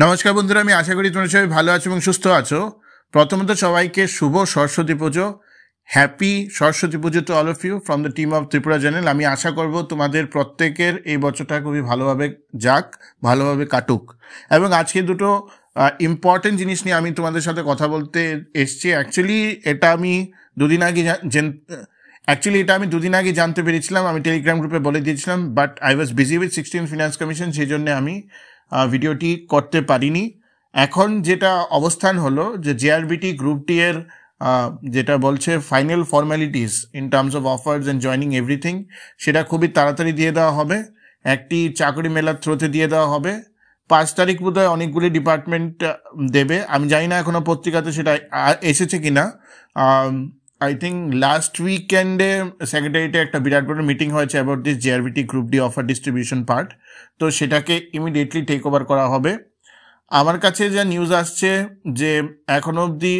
নমস্কার বন্ধুরা, আমি আশা করি তোমরা সবাই ভালো আছো এবং সুস্থ আছো। প্রথমত সবাইকে শুভ সরস্বতী পুজো, happy Saraswati Pujo to all of you from the team of Tripura channel. আমি আশা করব তোমাদের প্রত্যেকের এই বছরটা খুবই ভালোভাবে যাক, ভালোভাবে কাটুক। এবং আজকে দুটো ইম্পর্টেন্ট জিনিস নিয়ে আমি তোমাদের সাথে কথা বলতে এসছি। এটা আমি দুদিন আগে জানতে পেরেছিলাম, আমি টেলিগ্রাম গ্রুপে বলে দিয়েছিলাম, but I was busy with 16 finance commission, সেই জন্য আমি ভিডিওটি করতে পারিনি। এখন যেটা অবস্থান হলো যে জেআরবিটি গ্রুপ ডি এর যেটা বলছে final formalities in terms of offers and joining everything, সেটা খুবই তাড়াতাড়ি দিয়ে দেওয়া হবে। একটি চাকরি মেলার থ্রোতে দিয়ে দেওয়া হবে। 5 তারিখ বোধহয় অনেকগুলি ডিপার্টমেন্ট দেবে। আমি জানি না এখনো পত্রিকাতে সেটা এসেছে কিনা। আই থিঙ্ক লাস্ট উইকেন্ডে সেক্রেটারিতে একটা বিরাট বড় মিটিং হয়েছে about this JRBT group D offer distribution part. তো সেটাকে ইমিডিয়েটলি টেক ওভার করা হবে। আমার কাছে যা নিউজ আসছে যে এখনো অবধি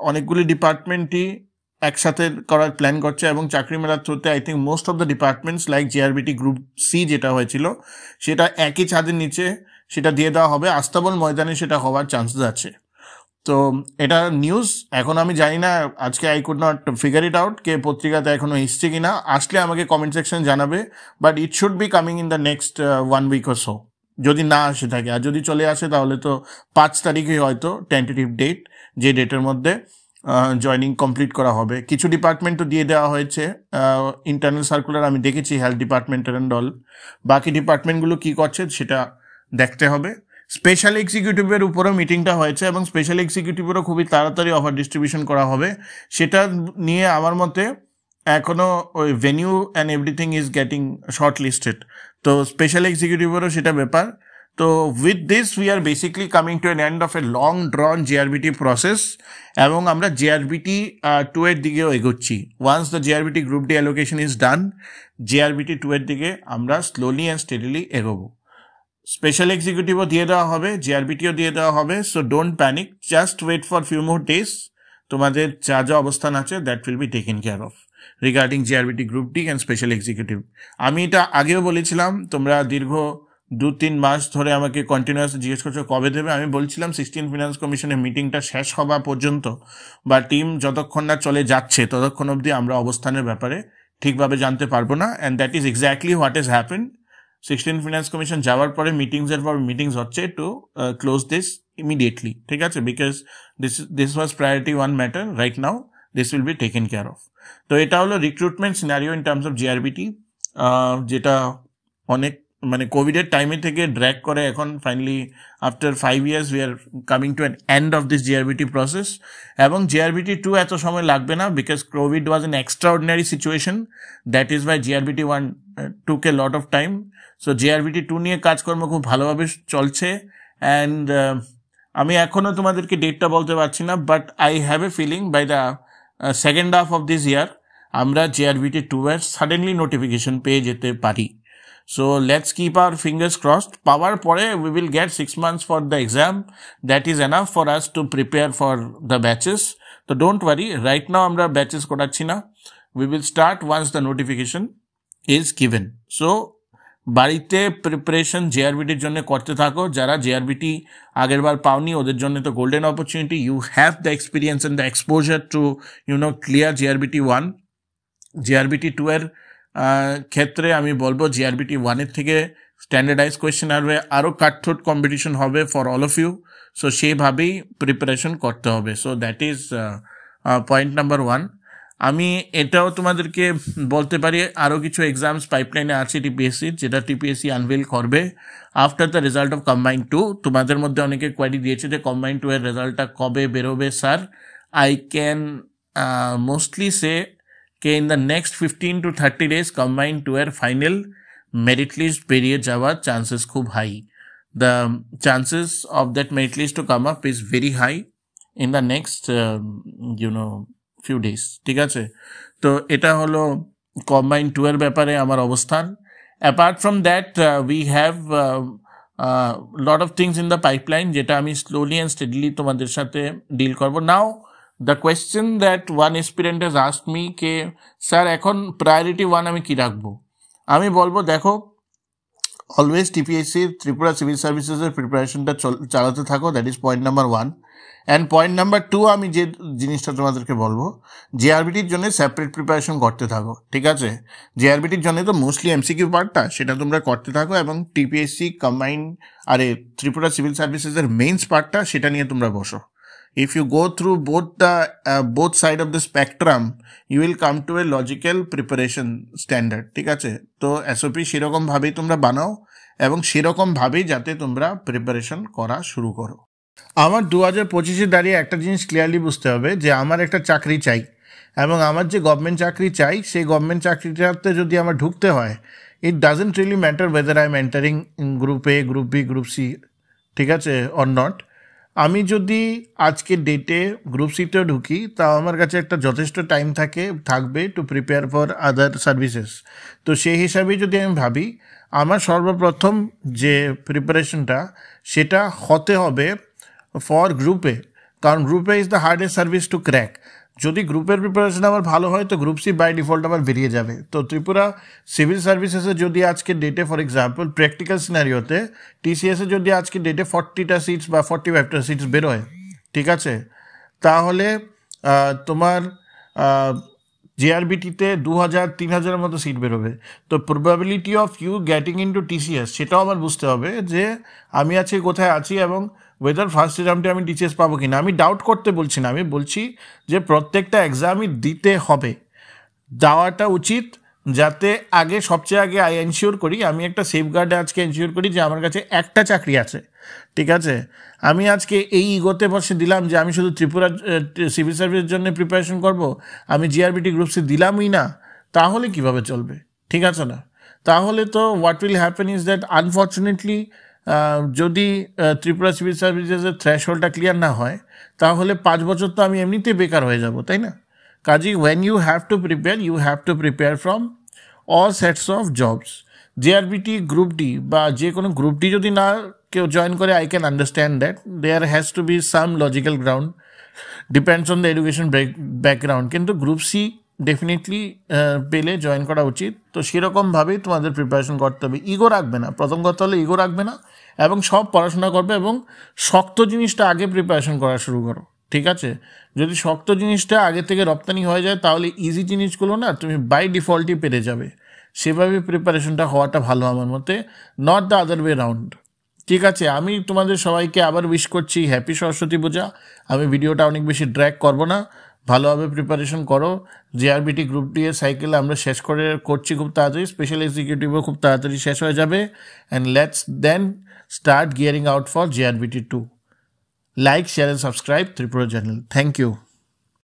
অনেকগুলি ডিপার্টমেন্টই একসাথে করার প্ল্যান করছে এবং চাকরি মেলার থ্রুতে I think most of the departments like JRBT group C যেটা হয়েছিল সেটা একই ছাদের নিচে সেটা দিয়ে দেওয়া হবে। আস্তাবল ময়দানে সেটা হওয়ার চান্সেস আছে। তো এটা নিউজ, এখন আমি জানি না, আজকে I could not figure it out কে পত্রিকাতে এখনো এসছে কিনা। আসলে আমাকে কমেন্ট সেকশন জানাবে, but it should be coming in the next 1 week or so. যদি না আসে থাকে, আর যদি চলে আসে তাহলে তো 5 তারিখে হয়তো টেন্টেটিভ ডেট, যে ডেটের মধ্যে জয়নিং কমপ্লিট করা হবে। কিছু ডিপার্টমেন্ট তো দিয়ে দেওয়া হয়েছে ইন্টারনাল সার্কুলার, আমি দেখেছি হেলথ ডিপার্টমেন্টের অ্যান্ড অল। বাকি ডিপার্টমেন্টগুলো কী করছে সেটা দেখতে হবে। স্পেশাল এক্সিকিউটিভের উপরেও মিটিংটা হয়েছে এবং স্পেশাল এক্সিকিউটিভেরও খুবই তাড়াতাড়ি অফার ডিস্ট্রিবিউশন করা হবে। সেটা নিয়ে আমার মতে এখনও ওই venue and everything is getting shortlisted. তো স্পেশাল এক্সিকিউটিভেরও সেটা ব্যাপার। তো with this we are basically coming to an end of a long drawn GRBT process এবং আমরা জিআরবিটি 2 এর দিকেও এগোচ্ছি। Once the GRBT group D allocation is done, GRBT 2 এর দিকে আমরা স্লোলি অ্যান্ড স্টেডিলি এগোবো। স্পেশাল এক্সিকিউটিভও দিয়ে দেওয়া হবে, জিআরবিটিও দিয়ে দেওয়া হবে। So don't panic, just wait for few more days. তোমাদের যা যা অবস্থান আছে that will be taken care of regarding GRBT group D and special executive. আমি এটা আগেও বলেছিলাম, তোমরা দীর্ঘ 2-3 মাস ধরে আমাকে কন্টিনিউয়াস জিজ্ঞেস করছো কবে দেবে। আমি বলছিলাম 16 ফিনান্স কমিশনের মিটিংটা শেষ হওয়া পর্যন্ত বা টিম যতক্ষণ না চলে যাচ্ছে ততক্ষণ অবধি আমরা অবস্থানের ব্যাপারে ঠিকভাবে জানতে পারবো না। And that is exactly what is happen. 16 finance commission যাওয়ার পরে মিটিংসের পর মিটিংস হচ্ছে টু ক্লোজ দিস ইমিডিয়েটলি, ঠিক আছে? Because this was priority 1 matter. Right now this will be taken care of. তো এটা হলো recruitment scenario in terms of GRBT, যেটা অনেক মানে কোভিডের টাইমে থেকে ড্র্যাগ করে এখন finally after 5 years we are coming to an end of this GRBT process. এবং জিআরবিটি 2 এত সময় লাগবে না, because Covid was an extraordinary situation. That is Y GRBT 1 took A lot of time. So GRBT 2 নিয়ে কাজকর্ম খুব ভালোভাবে চলছে। অ্যান্ড আমি এখনও তোমাদেরকে ডেটটা বলতে পারছি না, but I have a feeling by the second half of this year আমরা জিআরবিটি 2 এর সাডেনলি নোটিফিকেশন পেয়ে যেতে পারি। So let's keep our fingers crossed. Power pore we will get 6 months for the exam. That is enough for us to prepare for the batches. So don't worry. Right now amra batches korachhi na. We will start once the notification is given. So বাড়িতে preparation জিআরবিটির জন্য করতে থাকো। যারা GRBT আগের বার পাওনি ওদের জন্য তো golden opportunity. You have the experience and the exposure to clear GRBT 1। GRBT 2 এর ক্ষেত্রে আমি বলবো জিআরবিটি 1 এর থেকে স্ট্যান্ডার্ডাইজ কোয়েশ্চেন আসবে, আরও কাটথ্রোট কম্পিটিশন হবে for all of you. So সেইভাবেই প্রিপারেশন করতে হবে। So that is point number 1। আমি এটাও তোমাদেরকে বলতে পারি আরও কিছু এক্সামস পাইপলাইনে আছে টিপিএসসির, যেটা টিপিএসসি আনভেল করবে after the result of combined 2। তোমাদের মধ্যে অনেকে কোয়ারি দিয়েছে যে কম্বাইন্ড 2 এর রেজাল্টটা কবে বেরোবে sir. I can mostly say কে in the next 15 to 30 days combined 2 এর ফাইনাল মেরিট লিস্ট বেরিয়ে যাওয়ার চান্সেস খুব high. The chances of that merit list to come up is very high in the next few days, ঠিক আছে? তো এটা হলো কম্বাইন্ড 2 এর ব্যাপারে আমার অবস্থান। Apart from that we have lot of things in the pipeline, যেটা আমি স্লোলি অ্যান্ড স্টেডিলি তোমাদের সাথে ডিল করবো। নাও the question that one aspirant has asked me ke sir ekhon priority 1 আমি কি রাখবো, আমি বলবো দেখো অলওয়েজ টিপিএসসি ত্রিপুরা সিভিল সার্ভিসেসের প্রিপারেশনটা চালাতে থাকো, that is point number 1। And point number 2 আমি যে জিনিসটা তোমাদেরকে বলবো, জেআরবিটির জন্য সেপারেট প্রিপারেশন করতে থাকো, ঠিক আছে? জেআরবিটির জন্য তো মোস্টলি এমসিকিউ পার্টটা সেটা তোমরা করতে থাকো, এবং টিপিএসসি কম্বাইন ত্রিপুরা সিভিল সার্ভিসেসের মেইনস পার্টটা সেটা নিয়ে তোমরা বসো। If you go through both side of the spectrum, you will come to a logical preparation standard, ঠিক আছে? তো এসওপি সেরকম ভাবেই তোমরা বানাও এবং সেরকম ভাবেই যাতে তোমরা প্রিপারেশন করা শুরু করো। আমার 2025-এ দাঁড়িয়ে একটা জিনিস ক্লিয়ারলি বুঝতে হবে যে আমার একটা চাকরি চাই, এবং আমার যে গভর্নমেন্ট চাকরি চাই সেই গভর্নমেন্ট চাকরিটাতে যদি আমার ঢুকতে হয়, it doesn't really matter whether I am entering in group A, group B, group C, ঠিক আছে, অর নট। আমি যদি আজকে ডেটে গ্রুপ সিতেও ঢুকি, তাও আমার কাছে একটা যথেষ্ট টাইম থাকবে to prepare for other services. তো সেই হিসাবে যদি আমি ভাবি, আমার সর্বপ্রথম যে প্রিপারেশনটা সেটা হতে হবে ফর গ্রুপে, কারণ গ্রুপে is the hardest service to crack. যদি গ্রুপের প্রিপারেশন আমার ভালো হয় তো গ্রুপ সি বাই ডিফল্ট আমার বেরিয়ে যাবে। তো ত্রিপুরা সিভিল সার্ভিসেসে যদি আজকে ডেটে ফর এক্সাম্পল প্র্যাকটিক্যাল সিনারিওতে টিসিএসে যদি আজকে ডেটে 40টা সিটস বা 45টা সিটস বেরোয়, ঠিক আছে, তাহলে তোমার জেআরবিটিতে 2000-3000-এর মতো সিট বেরোবে। তো probability of you getting into TCS সেটাও আমার বুঝতে হবে যে আমি আজকে কোথায় আছি, এবং ওয়েদার ফার্স্ট এক্সামটা আমি টিসিএস পাবো কিনা। আমি ডাউট করতে বলছি না, আমি বলছি যে প্রত্যেকটা এক্সামই দিতে হবে, দেওয়াটা উচিত, যাতে সবচেয়ে আগে এনশিওর করি, আমি একটা সেফগার্ডে আজকে এনশিওর করি যে আমার কাছে একটা চাকরি আছে, ঠিক আছে। আমি আজকে এই ইগোতে বসে দিলাম যে আমি শুধু ত্রিপুরা সিভিল সার্ভিসের জন্য প্রিপারেশন করব, আমি জিআরবিটি গ্রুপ সি দিলামই না, তাহলে কিভাবে চলবে, ঠিক আছে না? তাহলে তো what will happen is that unfortunately যদি ত্রিপুরা সিভিল সার্ভিসেসের থ্রেশহোল্ডটা ক্লিয়ার না হয়, তাহলে 5 বছর তো আমি এমনিতেই বেকার হয়ে যাব, তাই না? কাজেই when you have to prepare from all sets of jobs. JRBT, group D বা যে কোনো গ্রুপ ডি যদি না কেউ জয়েন করে, I can understand that there has to be some logical ground, depends on the education background, কিন্তু group C definitely পেলে join করা উচিত। তো সেরকমভাবেই তোমাদের প্রিপারেশন করতে হবে, ইগো রাখবে না, প্রথম কথা হলো ইগো রাখবে না, এবং সব পড়াশোনা করবে, এবং শক্ত জিনিসটা আগে প্রিপারেশন করা শুরু করো, ঠিক আছে? যদি শক্ত জিনিসটা আগে থেকে রপ্তানি হয়ে যায়, তাহলে ইজি জিনিসগুলো না তুমি বাই ডিফল্টই পেরে যাবে। সেভাবে প্রিপারেশনটা হওয়াটা ভালো আমার মতে, not the other way round, ঠিক আছে? আমি তোমাদের সবাইকে আবার উইশ করছি হ্যাপি সরস্বতী পূজা। আমি ভিডিওটা অনেক বেশি ড্র্যাগ করব না, ভালোভাবে প্রিপারেশন করো। জেআরবিটি গ্রুপ ডি এর সাইকেল আমরা শেষ করছি খুব তাড়াতাড়ি, স্পেশাল এক্সিকিউটিভও খুব তাড়াতাড়ি শেষ হয়ে যাবে, and let's then start gearing out for JRBT 2. Like, share and subscribe Tripura channel. Thank you.